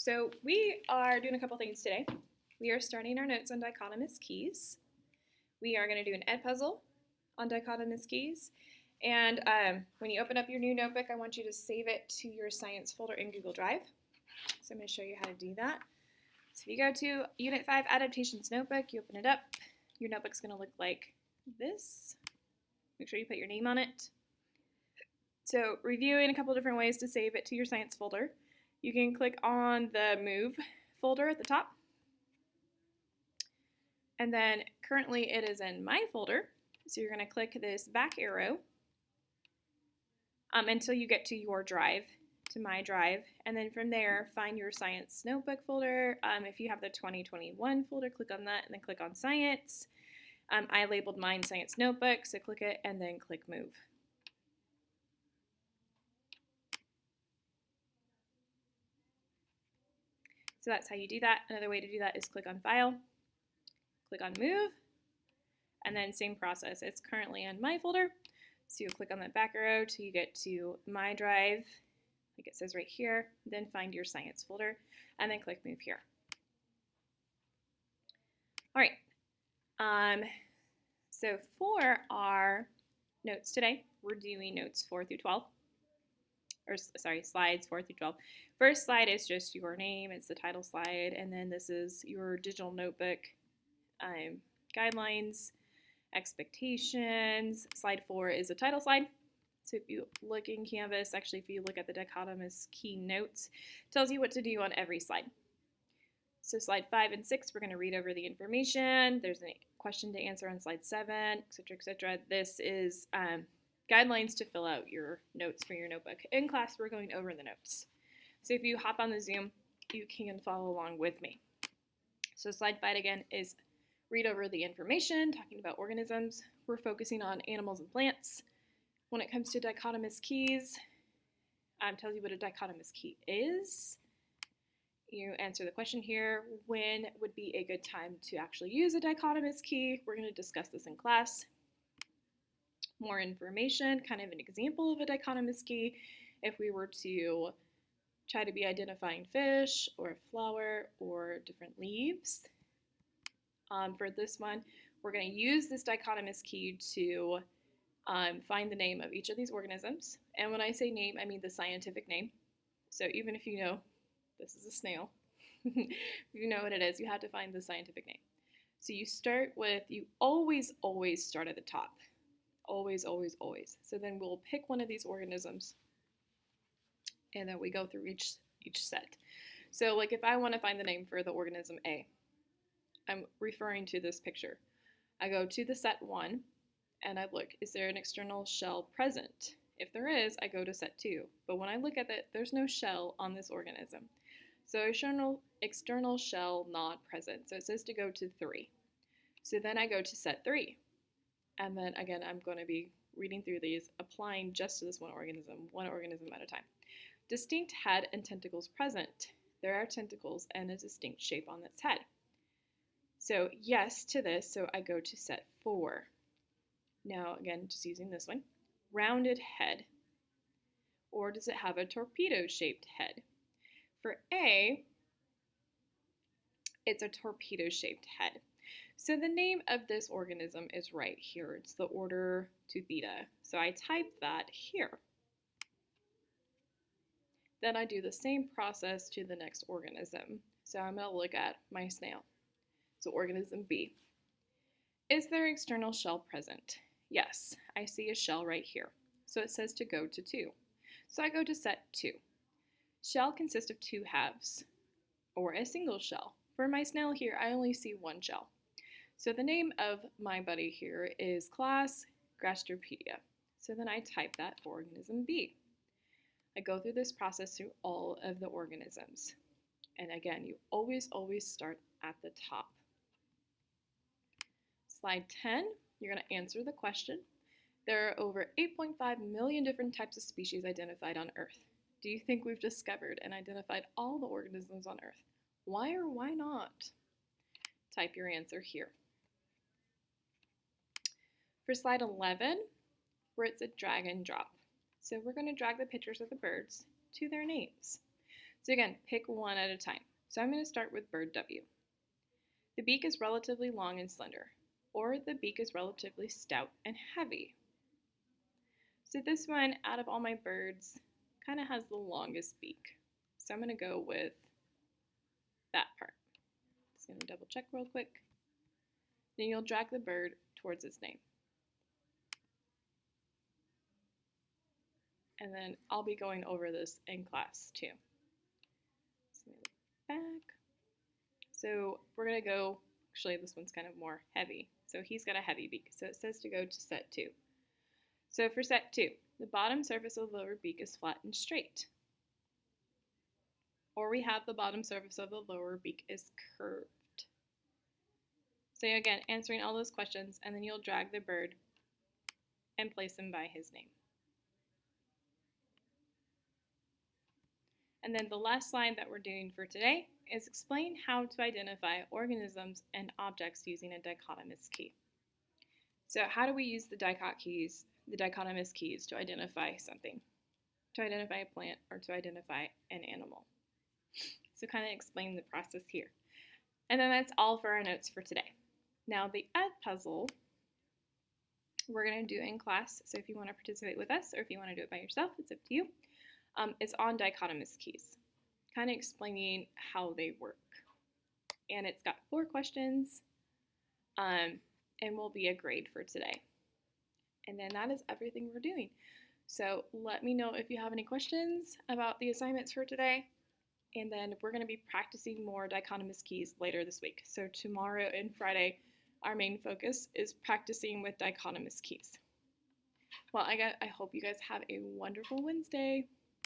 So we are doing a couple things today. We are starting our notes on dichotomous keys. We are going to do an Edpuzzle on dichotomous keys. And when you open up your new notebook, I want you to save it to your science folder in Google Drive. So I'm going to show you how to do that. So if you go to Unit 5 Adaptations Notebook, you open it up. Your notebook's going to look like this. Make sure you put your name on it. So reviewing a couple different ways to save it to your science folder. You can click on the Move folder at the top. And then currently it is in My folder. So you're going to click this back arrow until you get to your drive, to My Drive. And then from there, find your Science Notebook folder. If you have the 2021 folder, click on that and then click on Science. I labeled mine Science Notebook, so click it and then click Move. So that's how you do that. Another way to do that is click on File, click on Move, and then same process. It's currently in My folder, so you'll click on that back arrow till you get to My Drive, like it says right here, then find your Science folder, and then click Move here. All right, so for our notes today, we're doing notes 4 through 12. Or sorry, slides 4 through 12. First slide is just your name, it's the title slide, and then this is your digital notebook guidelines, expectations. Slide 4 is a title slide. So if you look in Canvas, actually if you look at the dichotomous key notes, it tells you what to do on every slide. So slide 5 and 6, we're going to read over the information. There's a question to answer on slide 7, etc., etc. This is guidelines to fill out your notes for your notebook. In class, we're going over the notes. So if you hop on the Zoom, you can follow along with me. So slide 5 again is read over the information, talking about organisms. We're focusing on animals and plants. When it comes to dichotomous keys, tells you what a dichotomous key is. You answer the question here, when would be a good time to actually use a dichotomous key? We're going to discuss this in class. More information, kind of an example of a dichotomous key, if we were to try to be identifying fish or a flower or different leaves. For this one, we're going to use this dichotomous key to find the name of each of these organisms. And when I say name, I mean the scientific name. So even if you know this is a snail, if you know what it is, you have to find the scientific name. So you start with, you always start at the top. Always, always, always. So then we'll pick one of these organisms and then we go through each set. So like if I want to find the name for the organism A, I'm referring to this picture. I go to the set 1 and I look, is there an external shell present? If there is, I go to set 2. But when I look at it, there's no shell on this organism. So external shell not present. So it says to go to 3. So then I go to set 3. And then again, I'm going to be reading through these, applying just to this one organism at a time. Distinct head and tentacles present. There are tentacles and a distinct shape on its head. So yes to this, so I go to set 4. Now again, just using this one. Rounded head. Or does it have a torpedo-shaped head? For A, it's a torpedo-shaped head. So the name of this organism is right here. It's the order Teuthida. So I type that here. Then I do the same process to the next organism. So I'm going to look at my snail. So organism B. Is there external shell present? Yes, I see a shell right here. So it says to go to 2. So I go to set 2. Shell consists of 2 halves, or a single shell. For my snail here, I only see 1 shell. So the name of my buddy here is class Gastropedia. So then I type that for organism B. I go through this process through all of the organisms. And again, you always start at the top. Slide 10, you're going to answer the question. There are over 8.5 million different types of species identified on Earth. Do you think we've discovered and identified all the organisms on Earth? Why or why not? Type your answer here. For slide 11, where it's a drag and drop. So we're going to drag the pictures of the birds to their names. So again, pick one at a time. So I'm going to start with bird W. The beak is relatively long and slender, or the beak is relatively stout and heavy. So this one, out of all my birds, kind of has the longest beak. So I'm going to go with that part. Just going to double check real quick. Then you'll drag the bird towards its name. And then I'll be going over this in class too. So back. So we're going to go, actually this one's kind of more heavy. So he's got a heavy beak. So it says to go to set 2. So for set 2, the bottom surface of the lower beak is flat and straight. Or we have the bottom surface of the lower beak is curved. So again, answering all those questions, and then you'll drag the bird and place him by his name. And then the last slide that we're doing for today is explain how to identify organisms and objects using a dichotomous key. So how do we use the dichotomous keys to identify something, to identify a plant, or to identify an animal? So kind of explain the process here. And then that's all for our notes for today. Now the Edpuzzle we're going to do in class, so if you want to participate with us or if you want to do it by yourself, it's up to you. It's on dichotomous keys, kind of explaining how they work. And it's got 4 questions and will be a grade for today. And then that is everything we're doing. So let me know if you have any questions about the assignments for today. And then we're going to be practicing more dichotomous keys later this week. So tomorrow and Friday, our main focus is practicing with dichotomous keys. Well, I hope you guys have a wonderful Wednesday.